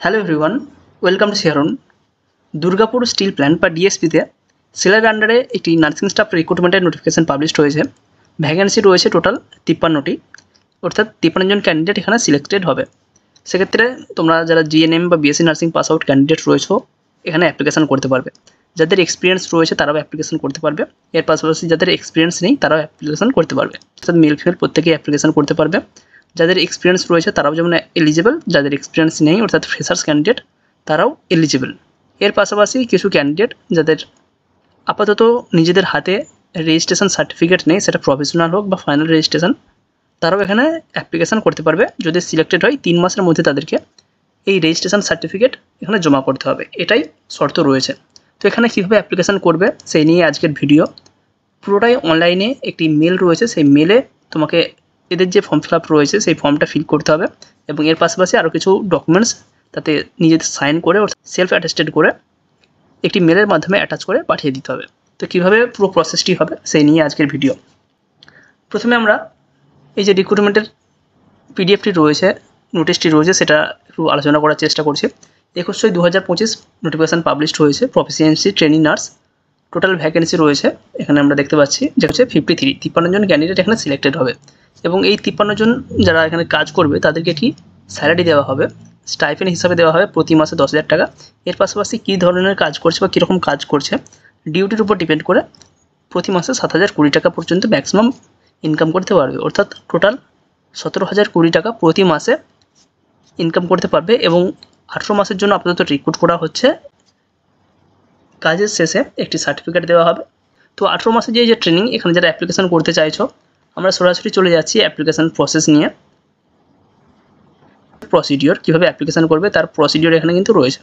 Hello everyone, welcome to শিয়ারন। Durgapur steel plant বা ডিএসপিতে সেলের আন্ডারে একটি নার্সিং স্টাফ রিক্রুটমেন্টের নোটিফিকেশন পাবলিশ হয়েছে। ভ্যাকেন্সি রয়েছে টোটাল 53টি, অর্থাৎ 53 জন ক্যান্ডিডেট এখানে সিলেক্টেড হবে। সেক্ষেত্রে তোমরা যারা জিএনএম বা BSc nursing pass out candidate রয়েছে এখানে অ্যাপ্লিকেশন করতে পারবে। যাদের এক্সপিরিয়েন্স রয়েছে তারাও অ্যাপ্লিকেশন করতে পারবে। এর পাশাপাশি যাদের এক্সপিরিয়েন্স নেই তারাও অ্যাপ্লিকেশন করতে পারবে, অর্থাৎ মেল ফিমেল প্রত্যেকেই অ্যাপ্লিকেশন করতে পারবে। যাদের এক্সপিরিয়েন্স রয়েছে তারাও যেমন এলিজিবল, যাদের এক্সপিরিয়েন্স নেই অর্থাৎ ফ্রেশার্স ক্যান্ডিডেট তারাও এলিজিবল। এর পাশাপাশি কিছু ক্যান্ডিডেট যাদের আপাতত নিজেদের হাতে রেজিস্ট্রেশন সার্টিফিকেট নেই, সেটা প্রফেশনাল হোক বা ফাইনাল রেজিস্ট্রেশন, তারাও এখানে অ্যাপ্লিকেশন করতে পারবে। যদি সিলেক্টেড হয় 3 মাসের মধ্যে তাদেরকে এই রেজিস্ট্রেশন সার্টিফিকেট এখানে জমা করতে হবে, এটাই শর্ত রয়েছে। তো এখানে কীভাবে অ্যাপ্লিকেশন করবে সেই নিয়ে আজকের ভিডিও। পুরোটাই অনলাইনে একটি মেল রয়েছে, সেই মেলে তোমাকে এদের যে ফর্ম ফিল আপ রয়েছে সেই ফর্মটা ফিল করতে হবে এবং এর পাশাপাশি আরও কিছু ডকুমেন্টস তাতে নিজেদের সাইন করে সেলফ অ্যাটেস্টেড করে একটি মেলের মাধ্যমে অ্যাটাচ করে পাঠিয়ে দিতে হবে। তো কীভাবে পুরো প্রসেসটি হবে সেই নিয়ে আজকের ভিডিও। প্রথমে আমরা এই যে রিক্রুটমেন্টের পিডিএফটি রয়েছে, নোটিশটি রয়েছে, সেটা একটু আলোচনা করার চেষ্টা করছি। 21/6/2025 নোটিফিকেশান পাবলিশড হয়েছে। Proficiency training nurse, total vacancy রয়েছে এখানে আমরা দেখতে পাচ্ছি যে হচ্ছে 53 জন ক্যান্ডিডেট এখানে সিলেক্টেড হবে এবং এই 53 জন যারা এখানে কাজ করবে তাদেরকে কি স্যালারি দেওয়া হবে, স্টাইপেন্ড হিসাবে দেওয়া হবে প্রতি মাসে 10,000 টাকা। এর পাশাপাশি কী ধরনের কাজ করছে বা কীরকম কাজ করছে ডিউটির উপর ডিপেন্ড করে প্রতি মাসে 7,020 টাকা পর্যন্ত ম্যাক্সিমাম ইনকাম করতে পারবে, অর্থাৎ টোটাল 17,020 টাকা প্রতি মাসে ইনকাম করতে পারবে। এবং 18 মাসের জন্য আপাতত রিক্রুট করা হচ্ছে। কাজের শেষে একটি সার্টিফিকেট দেওয়া হবে। তো 18 মাসে যে ট্রেনিং, এখানে যারা অ্যাপ্লিকেশন করতে চাইছো আমরা সরাসরি চলে যাচ্ছি অ্যাপ্লিকেশান প্রসেস নিয়ে। প্রসিডিওর কীভাবে অ্যাপ্লিকেশান করবে তার প্রসিডিওর এখানে কিন্তু রয়েছে।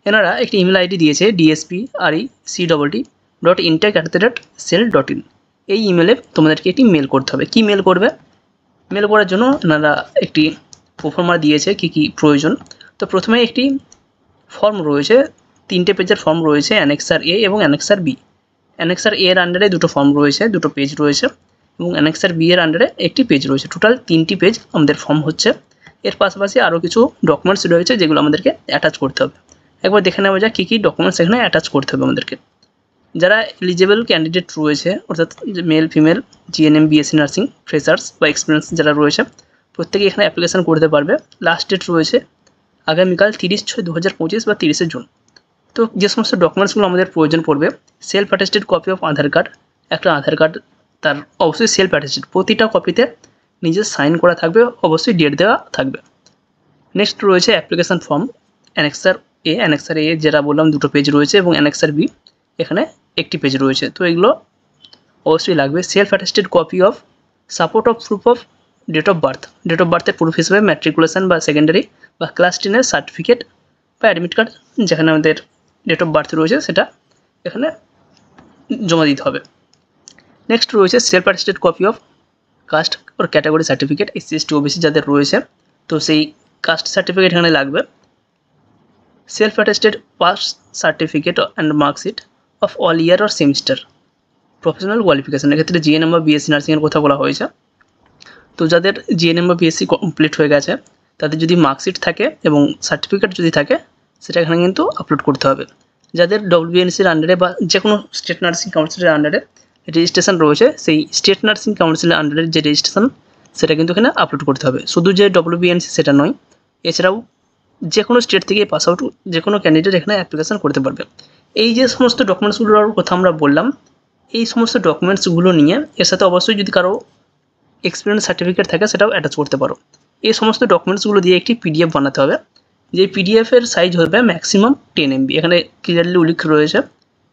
এনারা একটি ইমেল আইডি দিয়েছে dsprec@intech@cell.in। এই ইমেলে তোমাদেরকে একটি মেল করতে হবে। কি মেল করবে? মেল করার জন্য এনারা একটি প্রোফর্মা দিয়েছে কী কী প্রয়োজন। তো প্রথমে একটি ফর্ম রয়েছে, 3টে পেজের ফর্ম রয়েছে, অ্যানেক্সার এ এবং অ্যানেক্সার বি। অ্যানেক্সার এ এর আন্ডারে 2টো ফর্ম রয়েছে, 2টো পেজ রয়েছে এবং অ্যানেক্সার বি এর আন্ডারে একটি পেজ রয়েছে। টোটাল 3টি পেজ আমাদের ফর্ম হচ্ছে। এর পাশাপাশি আরও কিছু ডকুমেন্টস রয়েছে যেগুলো আমাদেরকে অ্যাটাচ করতে হবে। একবার দেখে নেওয়া যাক কী কী ডকুমেন্টস এখানে অ্যাটাচ করতে হবে আমাদেরকে। যারা এলিজিবল ক্যান্ডিডেট রয়েছে অর্থাৎ male female GNM BSc nursing freshers বা এক্সপিরিয়েন্স যারা রয়েছে প্রত্যেকেই এখানে অ্যাপ্লিকেশান করতে পারবে। লাস্ট ডেট রয়েছে আগামীকাল 30/6/2025 বা 30শে জুন। তো যে সমস্ত ডকুমেন্টসগুলো আমাদের প্রয়োজন পড়বে, self attested copy of Aadhaar card, একটা আধার কার্ড, তার অবশ্যই সেলফ অ্যাটেস্টেড, প্রতিটা কপিতে নিজের সাইন করা থাকবে, অবশ্যই ডেট দেওয়া থাকবে। নেক্সট রয়েছে অ্যাপ্লিকেশান ফর্ম, অ্যানেক্সার এ যেটা বললাম 2টো পেজ রয়েছে এবং অ্যানেক্সার বি এখানে একটি পেজ রয়েছে। তো এগুলো অবশ্যই লাগবে। Self attested copy of support of proof of date of বার্থের প্রুফ হিসেবে ম্যাট্রিকুলেশন বা সেকেন্ডারি বা ক্লাস 10-এর সার্টিফিকেট বা অ্যাডমিট কার্ড যেখানে আমাদের ডেট অফ বার্থ রয়েছে সেটা এখানে জমা দিতে হবে। নেক্সট রয়েছে self attested copy of caste or category certificate, SC ST OBC যাদের রয়েছে তো সেই কাস্ট সার্টিফিকেট এখানে লাগবে। Self attested pass certificate and marksheet of all year or semester professional qualification, এক্ষেত্রে জিএনএম বা বিএসসি নার্সিংয়ের কথা বলা হয়েছে। তো যাদের জিএনএম বা বিএসসি কমপ্লিট হয়ে গেছে তাদের যদি মার্কশিট থাকে এবং সার্টিফিকেট যদি থাকে সেটা এখানে কিন্তু আপলোড করতে হবে। যাদের WNCর আন্ডারে বা যে কোনো স্টেট নার্সিং কাউন্সিলের আন্ডারে রেজিস্ট্রেশন রয়েছে সেই স্টেট নার্সিং কাউন্সিলের আন্ডারে যে রেজিস্ট্রেশন সেটা কিন্তু এখানে আপলোড করতে হবে। শুধু যে WNC সেটা নয়, এছাড়াও যে কোনো স্টেট থেকে পাস আউট যে কোনো ক্যান্ডিডেট এখানে অ্যাপ্লিকেশান করতে পারবে। এই যে সমস্ত ডকুমেন্টসগুলোর কথা আমরা বললাম, এই সমস্ত ডকুমেন্টসগুলো নিয়ে এর সাথে অবশ্যই যদি কারো এক্সপিরিয়েন্স সার্টিফিকেট থাকে সেটাও অ্যাটাচ করতে পারো। এই সমস্ত ডকুমেন্টসগুলো দিয়ে একটি PDF বানাতে হবে। যে PDFের সাইজ হবে ম্যাক্সিমাম 10 MB, এখানে ক্লিয়ারলি উল্লেখ রয়েছে,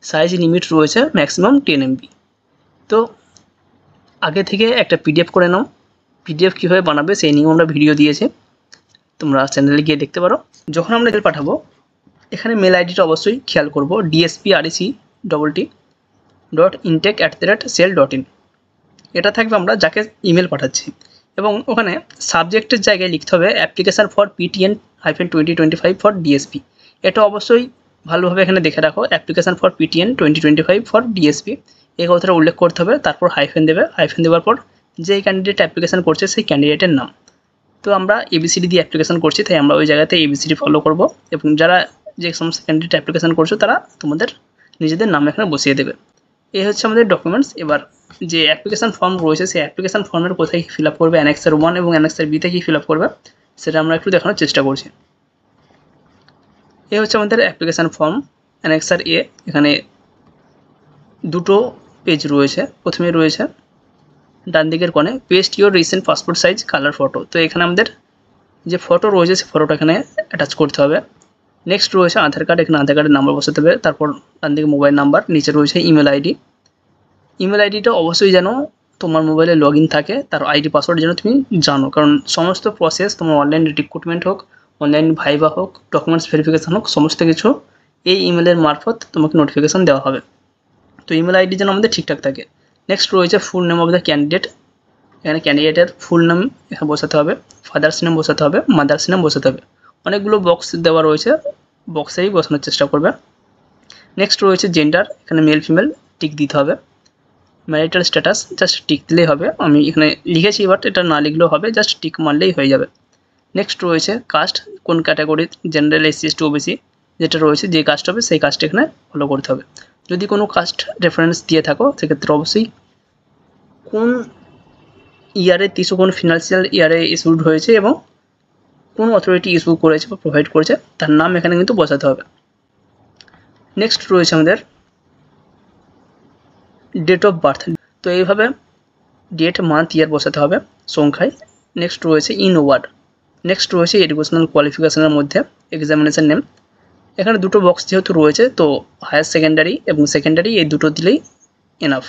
সাইজ লিমিট রয়েছে ম্যাক্সিমাম 10 MB। তো আগে থেকে একটা PDF করে নাও। PDF কীভাবে বানাবে সেই নিয়েও আমরা ভিডিও দিয়েছি, তোমরা চ্যানেলে গিয়ে দেখতে পারো। যখন আমরা মেল পাঠাবো এখানে মেল আইডিটা অবশ্যই খেয়াল করবো, dsprec.intech@cell.in, এটা থাকবে আমরা যাকে ইমেল পাঠাচ্ছি। এবং ওখানে সাবজেক্টের জায়গায় লিখতে হবে application for PTN-2025 for DSP। এটা অবশ্যই ভালোভাবে এখানে দেখে রাখো, application for PTN-2025 for DSP এই কথাটা উল্লেখ করতে হবে। তারপর হাইফেন দেবে, হাইফেন দেওয়ার পর যেই ক্যান্ডিডেট অ্যাপ্লিকেশান করছে সেই ক্যান্ডিডেটের নাম। তো আমরা এবিসিডি দিয়ে অ্যাপ্লিকেশন করছি, তাই আমরা ওই জায়গাতে এবিসিডি ফলো করব, এবং যারা যে সমস্ত ক্যান্ডিডেট অ্যাপ্লিকেশন করছো তারা তোমাদের নিজেদের নাম এখানে বসিয়ে দেবে। এই হচ্ছে আমাদের ডকুমেন্টস। এবার যে অ্যাপ্লিকেশন ফর্ম রয়েছে সেই অ্যাপ্লিকেশন ফর্মের কোথায় ফিল আপ করবে, অ্যানেক্সার 1 এবং অ্যানেক্সার বিতে কী ফিল আপ করবে সেটা আমরা একটু দেখানোর চেষ্টা করছি। এই হচ্ছে আমাদের অ্যাপ্লিকেশান ফর্ম অ্যানেক্সার এ। এখানে দুটো পেজ রয়েছে। প্রথমে রয়েছে ডান দিকের কোণে paste your recent passport size colour photo. তো এখানে আমাদের যে ফটো রয়েছে সেই ফটোটা এখানে অ্যাটাচ করতে হবে। নেক্সট রয়েছে আধার কার্ড, এখানে আধার কার্ডের নাম্বার বসাতে হবে। তারপর ডান দিকে মোবাইল নাম্বার, নিচে রয়েছে ইমেল আইডি। ইমেল আইডিটা অবশ্যই যেন তোমার মোবাইলে লগ ইন থাকে, তার আইডি পাসওয়ার্ড যেন তুমি জানো, কারণ সমস্ত প্রসেস তোমার অনলাইন রিক্রুটমেন্ট হোক, অনলাইন ভাইবা হোক, ডকুমেন্টস ভেরিফিকেশান হোক, সমস্ত কিছু এই ইমেলের মারফত তোমাকে নোটিফিকেশান দেওয়া হবে। তো ইমেল আইডি যেন আমাদের ঠিকঠাক থাকে। নেক্সট রয়েছে full name of the candidate. এখানে ক্যান্ডিডেটের ফুল নাম এখানে বসাতে হবে, ফাদার্স নেম বসাতে হবে, মাদার্স নেম বসাতে হবে। অনেকগুলো বক্স দেওয়া রয়েছে, বক্সেই বসানোর চেষ্টা করবে। নেক্সট রয়েছে জেন্ডার, এখানে মেল ফিমেল টিক দিতে হবে। ম্যারিটাল স্ট্যাটাস জাস্ট টিক দিলেই হবে, আমি এখানে লিখেছি বাট এটা না লিখলেও হবে, জাস্ট টিক মারলেই হয়ে যাবে। নেক্সট রয়েছে কাস্ট, কোন category, general, SC, ST, OBC যেটা রয়েছে, যে কাস্ট হবে সেই কাস্ট এখানে ফলো করতে হবে। যদি কোনো কাস্ট রেফারেন্স দিয়ে থাকো সেক্ষেত্রে অবশ্যই কোন ইয়ারে কোন ফিনান্সিয়াল ইয়ারে ইস্যুড হয়েছে এবং কোন অথরিটি ইস্যু করেছে বা প্রোভাইড করেছে তার নাম এখানে কিন্তু বসাতে হবে। নেক্সট রয়েছে আমাদের ডেট অফ বার্থ। তো এইভাবে ডেট, মান্থ, ইয়ার বসাতে হবে সংখ্যায়। নেক্সট রয়েছে ইন ওয়ার্ড। নেক্সট রয়েছে এডুকেশনাল কোয়ালিফিকেশনের মধ্যে এক্সামিনেশন নেম। এখানে দুটো বক্স যেহেতু রয়েছে তো হায়ার সেকেন্ডারি এবং সেকেন্ডারি এই দুটো দিলেই এনাফ।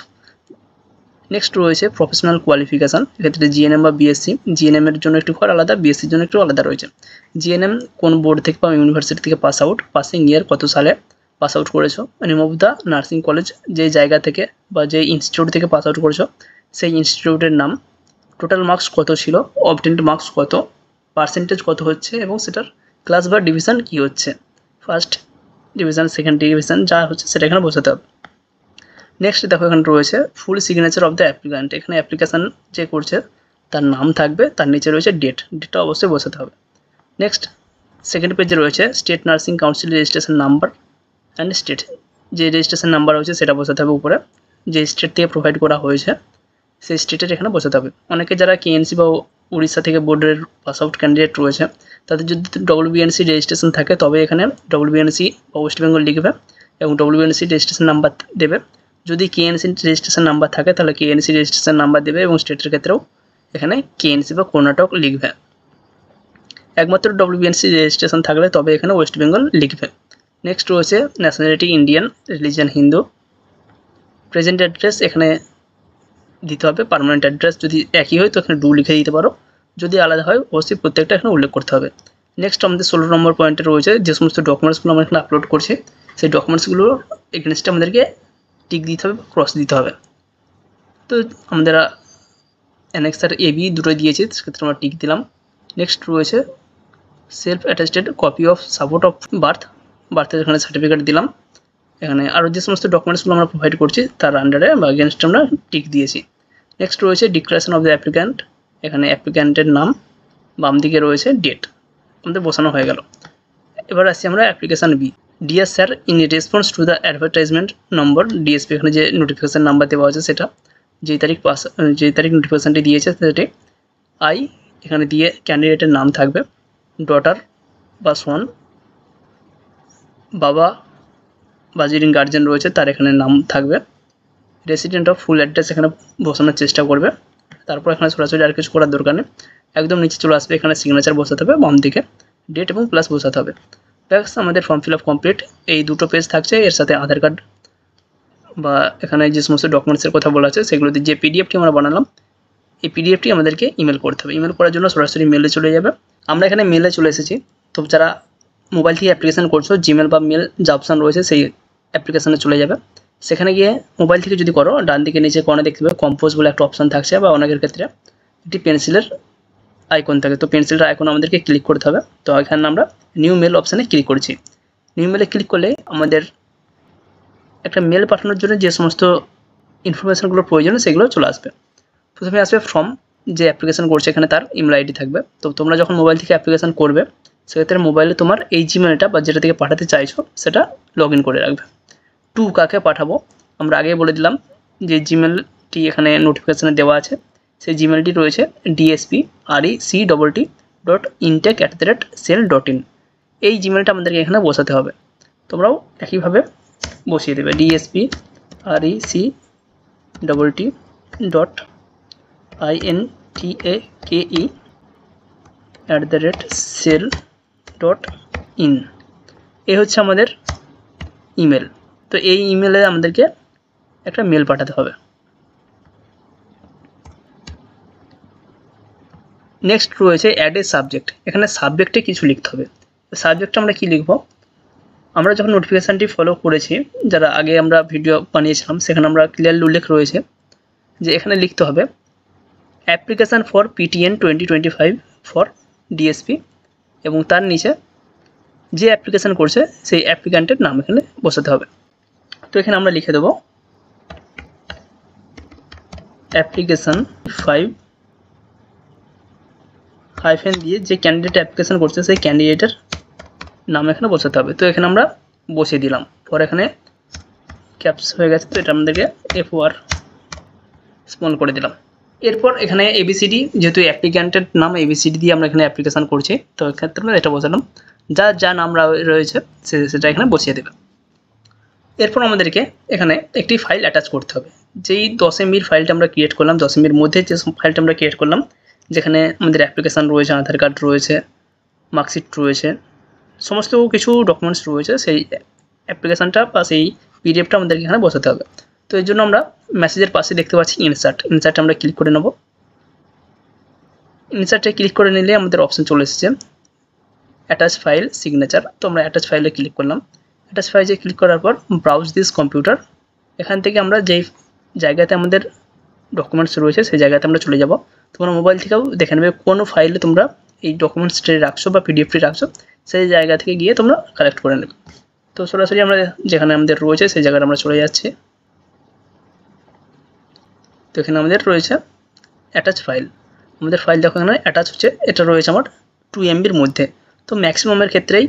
নেক্সট রয়েছে প্রফেশনাল কোয়ালিফিকেশান, এক্ষেত্রে জিএনএম বা বিএসসি। জিএনএমের জন্য একটু ঘর আলাদা, বিএসসির জন্য একটু আলাদা রয়েছে। জিএনএম কোন বোর্ড থেকে বা ইউনিভার্সিটি থেকে পাস আউট, পাসিং ইয়ার কত সালে পাস আউট করেছো, name of the nursing college, যে জায়গা থেকে বা যে ইনস্টিটিউট থেকে পাস আউট করেছো সেই ইনস্টিটিউটের নাম, টোটাল মার্কস কত ছিল, অবটেন্ড মার্কস কত, পার্সেন্টেজ কত হচ্ছে এবং সেটার ক্লাস বা ডিভিশন কী হচ্ছে, ফার্স্ট ডিভিশন, সেকেন্ড ডিভিশন যা হচ্ছে সেটা এখানে বসাতে হবে। নেক্সট দেখো এখানে রয়েছে full signature of the applicant. এখানে অ্যাপ্লিকেশান যে করছে তার নাম থাকবে, তার নিচে রয়েছে ডেট, ডেটটা অবশ্যই বসাতে হবে। নেক্সট সেকেন্ড পেজে রয়েছে state nursing council registration number and state, যে রেজিস্ট্রেশন নাম্বার রয়েছে সেটা বসাতে হবে উপরে, যে স্টেট থেকে প্রোভাইড করা হয়েছে সেই স্টেটের এখানে বসাতে হবে। অনেকে যারা কেএনসি বা উড়িষ্যা থেকে বোর্ডের পাস আউট ক্যান্ডিডেট রয়েছে তাদের যদি ডব্লিউবিএনসি রেজিস্ট্রেশন থাকে তবে এখানে ডব্লিউবিএনসি বা ওয়েস্ট বেঙ্গল লিখবে এবং ডব্লিউবিএনসি রেজিস্ট্রেশন নাম্বার দেবে। যদি কেএনসি রেজিস্ট্রেশন নাম্বার থাকে তাহলে কেএনসি রেজিস্ট্রেশন নাম্বার দেবে এবং স্টেটের ক্ষেত্রেও এখানে কেএনসি বা কর্ণাটক লিখবে। একমাত্র ডব্লিউবিএনসি রেজিস্ট্রেশন থাকলে তবে এখানে ওয়েস্ট বেঙ্গল লিখবে। নেক্সট রয়েছে nationality Indian, religion Hindu, present address এখানে দিতে হবে। পার্মানেন্ট অ্যাড্রেস যদি একই হয় তো এখানে ডু লিখে দিতে পারো, যদি আলাদা হয় অবশ্যই প্রত্যেকটা এখানে উল্লেখ করতে হবে। নেক্সট আমাদের 16 নম্বর পয়েন্টে রয়েছে যে সমস্ত ডকুমেন্টসগুলো আমরা এখানে আপলোড করছি সেই ডকুমেন্টসগুলো এগেনস্টে আমাদেরকে টিক দিতে হবে, ক্রস দিতে হবে। তো আমাদের অ্যানেক্সার এবি দুটোই দিয়েছি, সেক্ষেত্রে আমরা টিক দিলাম। নেক্সট রয়েছে self attested copy of support of বার্থের এখানে সার্টিফিকেট দিলাম। এখানে আরও যে সমস্ত ডকুমেন্টসগুলো আমরা প্রোভাইড করছি তার আন্ডারে বা এগেনস্টে আমরা টিক দিয়েছি। নেক্সট রয়েছে ডিক্লারেশন অফ দ্য অ্যাপ্লিক্যান্ট, এখানে অ্যাপ্লিক্যান্টের নাম, বাম দিকে রয়েছে ডেট, আমাদের বসানো হয়ে গেল। এবার আসছি আমরা application B. Dear sir, in response to the advertisement number, DSP এখানে যে নোটিফিকেশান নাম্বার দেওয়া আছে সেটা, যেই তারিখ নোটিফিকেশানটি দিয়েছে সেটি আই এখানে দিয়ে ক্যান্ডিডেটের নাম থাকবে, ডটার বা সন, বাবা বা যিনি গার্জেন রয়েছে তার এখানে নাম থাকবে, রেসিডেন্ট অফ ফুল অ্যাড্রেস এখানে বসানোর চেষ্টা করবে। তারপর এখানে সরাসরি আর কিছু করার দরকার নেই, একদম নিচে চলে আসবে, এখানে সিগনেচার বসাতে হবে, বাম দিকে ডেট এবং প্লাস বসাতে হবে। ব্যাস আমাদের ফর্ম ফিল আপ কমপ্লিট। এই দুটো পেজ থাকছে, এর সাথে আধার কার্ড বা এখানে যে সমস্ত ডকুমেন্টসের কথা বলা আছে সেগুলোতে যে পিডিএফটি আমরা বানালাম এই পিডিএফটি আমাদেরকে ইমেল করতে হবে। ইমেল করার জন্য সরাসরি মেলে চলে যাবে। আমরা এখানে মেলে চলে এসেছি। তো যারা মোবাইল থেকে অ্যাপ্লিকেশান করছো জিমেল বা মেল যা অপশান রয়েছে সেই অ্যাপ্লিকেশানে চলে যাবে। সেখানে গিয়ে মোবাইল থেকে যদি করো ডান দিকে নিচে কোণে দেখতে পাবে কম্পোজ বলে একটা অপশান থাকছে, বা অনেকের ক্ষেত্রে একটি পেন্সিলের আইকন থাকে, তো পেন্সিলটা আইকন আমাদেরকে ক্লিক করতে হবে। তো এখানে আমরা নিউ মেল অপশানে ক্লিক করছি। নিউ মেলে ক্লিক করলে আমাদের একটা মেল পাঠানোর জন্য যে সমস্ত ইনফরমেশানগুলো প্রয়োজন সেগুলো চলে আসবে। প্রথমে আসবে ফর্ম, যে অ্যাপ্লিকেশন করছে এখানে তার ইমেল আইডি থাকবে। তো তোমরা যখন মোবাইল থেকে অ্যাপ্লিকেশন করবে সেক্ষেত্রে মোবাইলে তোমার এই জিমেলটা বা যেটা থেকে পাঠাতে চাইছো সেটা লগ ইন করে রাখবে। টু কাকে পাঠাবো আমরা আগেই বলে দিলাম, যে জিমেলটি এখানে নোটিফিকেশানে দেওয়া আছে সেই জিমেলটি রয়েছে dsp.recc.intech@cell.in। এই জিমেলটা আমাদেরকে এখানে বসাতে হবে। তোমরাও একইভাবে বসিয়ে দেবে dsp.recc.intake@cell.in। এই হচ্ছে আমাদের ইমেল। তো এই ইমেলে আমাদেরকে একটা মেল পাঠাতে হবে। নেক্সট রয়েছে অ্যাড এ সাবজেক্ট। এখানে সাবজেক্টে কিছু লিখতে হবে। সাবজেক্টে আমরা কি লিখব, আমরা যখন নোটিফিকেশানটি ফলো করেছি, যারা আগে আমরা ভিডিও বানিয়েছিলাম সেখানে আমরা ক্লিয়ারলি উল্লেখ রয়েছে যে এখানে লিখতে হবে application for PTN 2025 for DSP, এবং তার নিচে যে অ্যাপ্লিকেশান করছে সেই অ্যাপ্লিক্যান্টের নাম এখানে বসাতে হবে। তো এখানে আমরা লিখে দেবো অ্যাপ্লিকেশান 5 হাইফেন দিয়ে যে ক্যান্ডিডেট অ্যাপ্লিকেশান করছে সেই ক্যান্ডিডেটের নাম এখানে বসাতে হবে। তো এখানে আমরা বসিয়ে দিলাম, পরে এখানে ক্যাপস হয়ে গেছে, তো এটা আমাদেরকে F4 স্মল করে দিলাম। এরপর এখানে ABCD, যেহেতু অ্যাপ্লিক্যান্টের নাম ABCD দিয়ে আমরা এখানে অ্যাপ্লিকেশান করছি, তো এক্ষেত্রে আমরা এটা বসালাম, যা নাম রয়েছে সেটা এখানে বসিয়ে দেবে। এরপর আমাদেরকে এখানে একটি ফাইল অ্যাটাচ করতে হবে। যেই 10 MB ফাইলটা আমরা ক্রিয়েট করলাম, 10 MB মধ্যে যে ফাইলটা আমরা ক্রিয়েট করলাম, যেখানে আমাদের অ্যাপ্লিকেশান রয়েছে, আধার কার্ড রয়েছে, মার্কশিট রয়েছে, সমস্ত কিছু ডকুমেন্টস রয়েছে, সেই অ্যাপ্লিকেশানটা বা সেই পিডিএফটা আমাদেরকে এখানে বসাতে হবে। তো এর জন্য আমরা মেসেজের পাশে দেখতে পাচ্ছি ইনসার্টে আমরা ক্লিক করে নেব। ইনসার্টে ক্লিক করে নিলে আমাদের অপশান চলে এসেছে অ্যাটাচ ফাইল সিগনেচার। তো আমরা অ্যাটাচ ফাইলে ক্লিক করলাম। অ্যাটাচ ফাইলে ক্লিক করার পর ব্রাউজ দিস কম্পিউটার, এখান থেকে আমরা যেই জায়গাতে আমাদের ডকুমেন্টস রয়েছে সেই জায়গাতে আমরা চলে যাব। তোমরা মোবাইল থেকেও দেখে নেবে কোন ফাইলে তোমরা এই ডকুমেন্টসটি রাখছো বা পিডিএফটি রাখছো, সেই জায়গা থেকে গিয়ে তোমরা কালেক্ট করে নেবে। তো সরাসরি আমরা যেখানে আমাদের রয়েছে সেই জায়গাটা আমরা চলে যাচ্ছি। তো এখানে আমাদের রয়েছে অ্যাটাচ ফাইল, আমাদের ফাইল দেখো এখানে অ্যাটাচ হচ্ছে, এটা রয়েছে আমার 2 MBর মধ্যে। তো ম্যাক্সিমামের ক্ষেত্রেই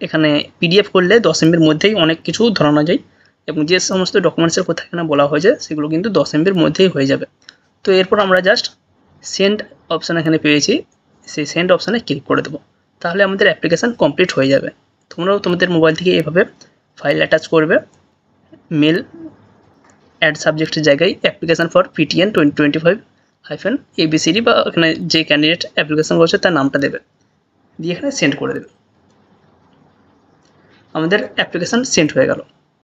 এখানে পিডিএফ করলে 10 MBর মধ্যেই অনেক কিছু ধরানো যায়, এবং যে সমস্ত ডকুমেন্টসের কথা এখানে বলা হয়েছে সেগুলো কিন্তু 10 MBর মধ্যেই হয়ে যাবে। তো এরপর আমরা জাস্ট সেন্ড অপশান এখানে পেয়েছি, সেই সেন্ড অপশানে ক্লিক করে দেবো, তাহলে আমাদের অ্যাপ্লিকেশান কমপ্লিট হয়ে যাবে। তোমরাও তোমাদের মোবাইল থেকে এভাবে ফাইল অ্যাটাচ করবে, মেল অ্যাড সাবজেক্টের জায়গায় অ্যাপ্লিকেশান ফর PTN 2025 ABCD বা এখানে যে ক্যান্ডিডেট অ্যাপ্লিকেশান করছে তার নামটা দেবে, দিয়ে এখানে সেন্ড করে দেবে। আমাদের অ্যাপ্লিকেশান সেন্ড হয়ে গেল।